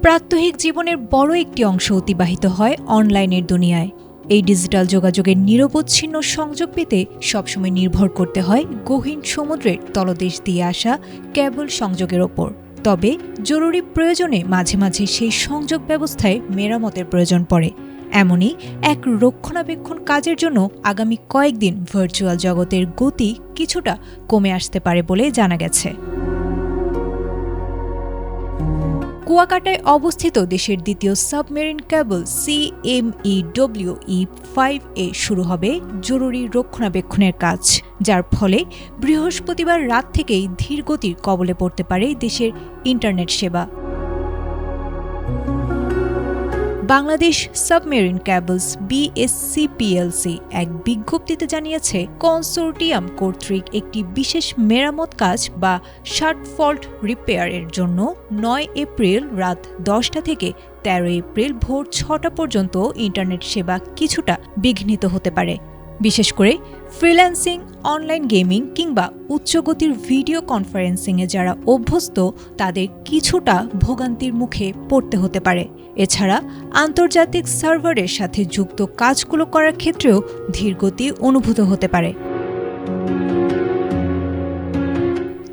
প্রাত্যহিক জীবনের বড় একটি অংশ অতিবাহিত হয় অনলাইনের দুনিয়ায়। এই ডিজিটাল যোগাযোগের নিরবচ্ছিন্ন সংযোগ পেতে সবসময় নির্ভর করতে হয় গহীন সমুদ্রের তলদেশ দিয়ে আসা কেবল সংযোগের ওপর। তবে জরুরি প্রয়োজনে মাঝে মাঝে সেই সংযোগ ব্যবস্থায় মেরামতের প্রয়োজন পড়ে। এমনই এক রক্ষণাবেক্ষণ কাজের জন্য আগামী কয়েকদিন ভার্চুয়াল জগতের গতি কিছুটা কমে আসতে পারে বলে জানা গেছে। কুয়াকাটায় অবস্থিত দেশের দ্বিতীয় সাবমেরিন কেবল CMEWE-5 শুরু হবে জরুরি রক্ষণাবেক্ষণের কাজ, যার ফলে বৃহস্পতিবার রাত থেকেই ধীরগতির কবলে পড়তে পারে দেশের ইন্টারনেট সেবা। Bangladesh submarine cables BSC PLC এক বিজ্ঞপ্তিতে জানিয়েছে, কনসোর্টিয়াম কর্তৃক একটি বিশেষ মেরামত কাজ বা শার্ট ফল্ট রিপেয়ারের জন্য 9 এপ্রিল রাত 10টা থেকে 13 এপ্রিল ভোর 6টা পর্যন্ত ইন্টারনেট সেবা কিছুটা বিঘ্নিত হতে পারে। বিশেষ করে ফ্রিল্যান্সিং, অনলাইন গেমিং কিংবা উচ্চগতির ভিডিও কনফারেন্সিংয়ে যারা অভ্যস্ত তাদের কিছুটা ভোগান্তির মুখে পড়তে হতে পারে। এছাড়া আন্তর্জাতিক সার্ভারের সাথে যুক্ত কাজগুলো করার ক্ষেত্রেও ধীরগতি অনুভূত হতে পারে।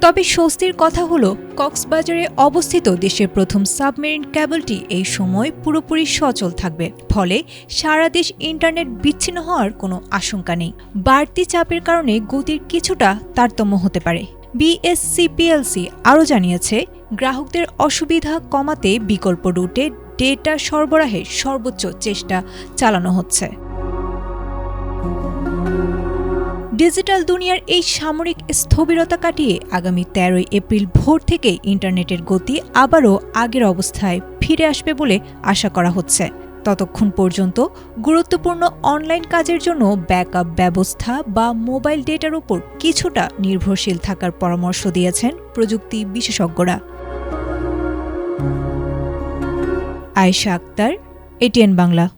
তবে স্বস্তির কথা হলো, কক্সবাজারে অবস্থিত দেশের প্রথম সাবমেরিন কেবলটি এই সময় পুরোপুরি সচল থাকবে। ফলে সারা দেশ ইন্টারনেট বিচ্ছিন্ন হওয়ার কোনো আশঙ্কা নেই। বাড়তি চাপের কারণে গতির কিছুটা তারতম্য হতে পারে। BSC PLC আরও জানিয়েছে, গ্রাহকদের অসুবিধা কমাতে বিকল্প রুটে ডেটা সরবরাহের সর্বোচ্চ চেষ্টা চালানো হচ্ছে। ডিজিটাল দুনিয়ার এই সামরিক স্থবিরতা কাটিয়ে আগামী 13 এপ্রিল ভোর থেকে ইন্টারনেটের গতি আবারও আগের অবস্থায় ফিরে আসবে বলে আশা করা হচ্ছে। ততক্ষণ পর্যন্ত গুরুত্বপূর্ণ অনলাইন কাজের জন্য ব্যাকআপ ব্যবস্থা বা মোবাইল ডেটার উপর কিছুটা নির্ভরশীল থাকার পরামর্শ দিয়েছেন প্রযুক্তি বিশেষজ্ঞরা। আয়েশা আক্তার, ATN বাংলা।